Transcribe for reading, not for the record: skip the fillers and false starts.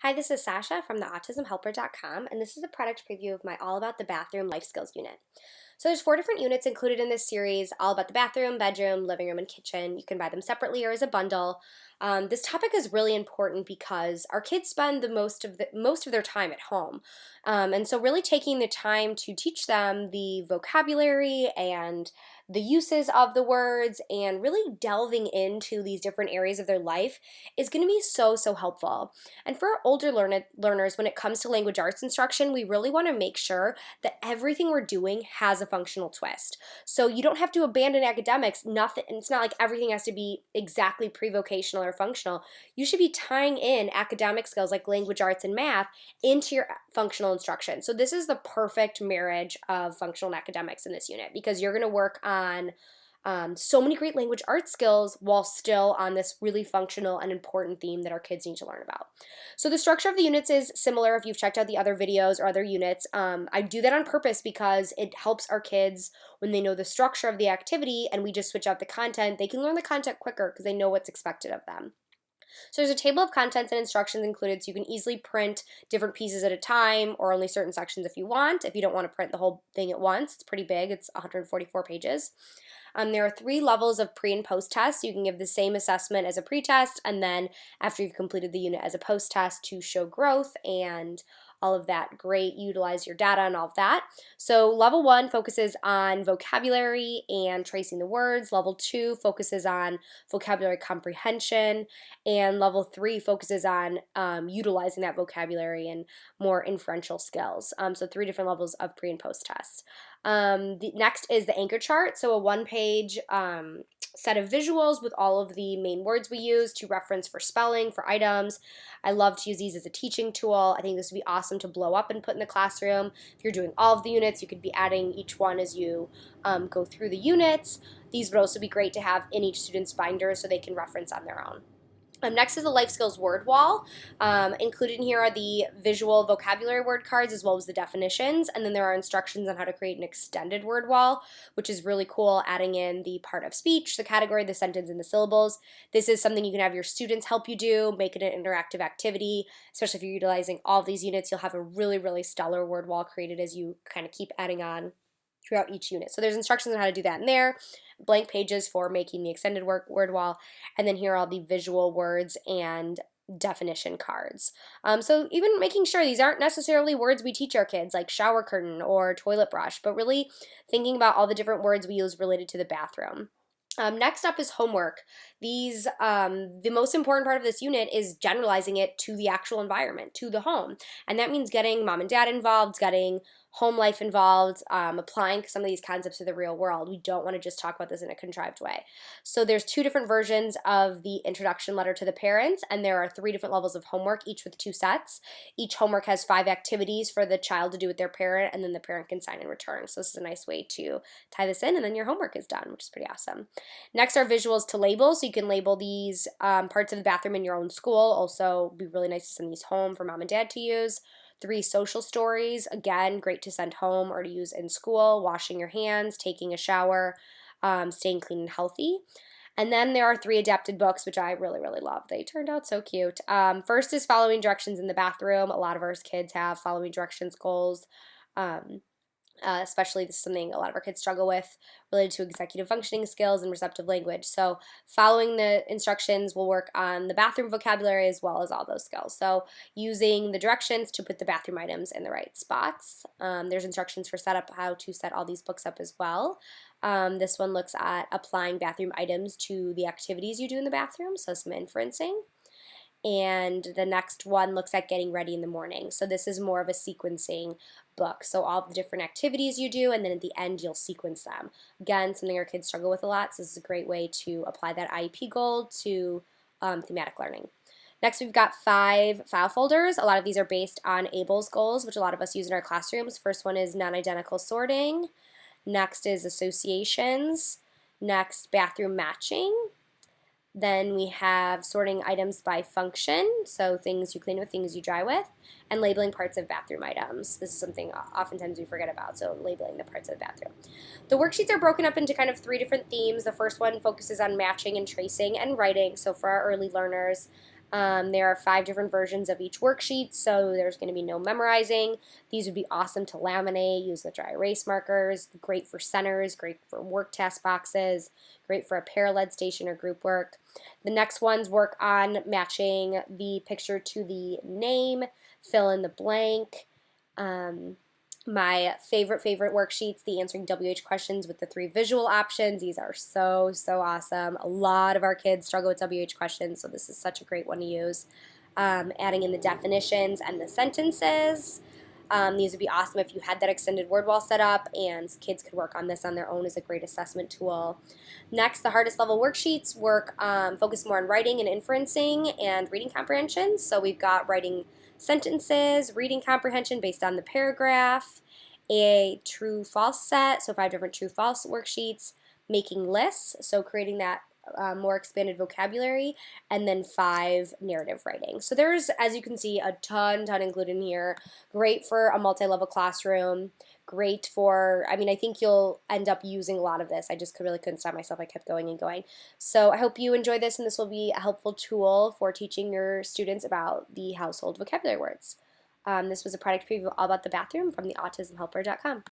Hi, this is Sasha from the autismhelper.com, and this is a product preview of my All About the Bathroom Life Skills unit. So there's 4 different units included in this series, all about the bathroom, bedroom, living room, and kitchen. You can buy them separately or as a bundle. This topic is really important because our kids spend the most of their time at home, and so really taking the time to teach them the vocabulary and the uses of the words and really delving into these different areas of their life is going to be so helpful. And for our older learners, when it comes to language arts instruction, we really want to make sure that everything we're doing has a functional twist. So you don't have to abandon academics. Nothing. It's not like everything has to be exactly pre-vocational or functional. You should be tying in academic skills like language arts and math into your functional instruction. So this is the perfect marriage of functional and academics in this unit because you're going to work on so many great language arts skills while still on this really functional and important theme that our kids need to learn about. So the structure of the units is similar if you've checked out the other videos or other units. I do that on purpose because it helps our kids when they know the structure of the activity and we just switch out the content. They can learn the content quicker because they know what's expected of them. So there's a table of contents and instructions included so you can easily print different pieces at a time or only certain sections if you want. If you don't want to print the whole thing at once, it's pretty big. It's 144 pages. There are 3 levels of pre and post tests. You can give the same assessment as a pre-test and then after you've completed the unit as a post-test to show growth and all of that great, utilize your data and all of that. So level 1 focuses on vocabulary and tracing the words. Level 2 focuses on vocabulary comprehension. And level 3 focuses on utilizing that vocabulary and more inferential skills. So 3 different levels of pre and post tests. The next is the anchor chart, so a 1-page set of visuals with all of the main words we use to reference for spelling, for items. I love to use these as a teaching tool. I think this would be awesome to blow up and put in the classroom. If you're doing all of the units, you could be adding each one as you go through the units. These would also be great to have in each student's binder so they can reference on their own. Next is the life skills word wall. Included in here are the visual vocabulary word cards as well as the definitions, and then there are instructions on how to create an extended word wall, which is really cool, adding in the part of speech, the category, the sentence, and the syllables. This is something you can have your students help you do, make it an interactive activity, especially if you're utilizing all of these units. You'll have a really stellar word wall created as you kind of keep adding on throughout each unit. So there's instructions on how to do that in there, blank pages for making the extended word wall, and then here are all the visual words and definition cards. So even making sure these aren't necessarily words we teach our kids like shower curtain or toilet brush, but really thinking about all the different words we use related to the bathroom. Next up is homework. The most important part of this unit is generalizing it to the actual environment, to the home. And that means getting mom and dad involved, getting home life involved, applying some of these concepts to the real world. We don't want to just talk about this in a contrived way. So there's 2 different versions of the introduction letter to the parents, and there are 3 different levels of homework, each with 2 sets. Each homework has 5 activities for the child to do with their parent, and then the parent can sign in return. So this is a nice way to tie this in, and then your homework is done, which is pretty awesome. Next are visuals to label, so you can label these parts of the bathroom in your own school. Also, it'd be really nice to send these home for mom and dad to use. 3 social stories, again, great to send home or to use in school, washing your hands, taking a shower, staying clean and healthy. And then there are 3 adapted books, which I really love. They turned out so cute. First is following directions in the bathroom. A lot of our kids have following directions goals. Especially this is something a lot of our kids struggle with related to executive functioning skills and receptive language. So following the instructions will work on the bathroom vocabulary as well as all those skills. So using the directions to put the bathroom items in the right spots. There's instructions for how to set all these books up as well. This one looks at applying bathroom items to the activities you do in the bathroom, so some inferencing. And the next one looks at getting ready in the morning. So this is more of a sequencing book. So all the different activities you do, and then at the end you'll sequence them. Again, something our kids struggle with a lot, so this is a great way to apply that IEP goal to thematic learning. Next, we've got 5 file folders. A lot of these are based on ABLE's goals, which a lot of us use in our classrooms. First one is non-identical sorting. Next is associations. Next, bathroom matching. Then we have sorting items by function, so things you clean with, things you dry with, and labeling parts of bathroom items. This is something oftentimes we forget about, so labeling the parts of the bathroom. The worksheets are broken up into kind of 3 different themes. The first one focuses on matching and tracing and writing, so for our early learners, There are 5 different versions of each worksheet, so there's going to be no memorizing. These would be awesome to laminate, use with dry erase markers, great for centers, great for work task boxes, great for a parallel station or group work. The next ones work on matching the picture to the name, fill in the blank. My favorite worksheets, the answering WH questions with the 3 visual options. These are so awesome. A lot of our kids struggle with WH questions, so this is such a great one to use. Adding in the definitions and the sentences. These would be awesome if you had that extended word wall set up, and kids could work on this on their own as a great assessment tool. Next, the hardest level worksheets focus more on writing and inferencing and reading comprehension. So we've got writing sentences, reading comprehension based on the paragraph, a true-false set, so 5 different true-false worksheets, making lists, so creating that more expanded vocabulary, and then 5 narrative writing. So there's, as you can see, a ton included in here. Great for a multi-level classroom. Great for, I mean, I think you'll end up using a lot of this. I just really couldn't stop myself. I kept going and going. So I hope you enjoyed this, and this will be a helpful tool for teaching your students about the household vocabulary words. This was a product preview all about the bathroom from the autismhelper.com.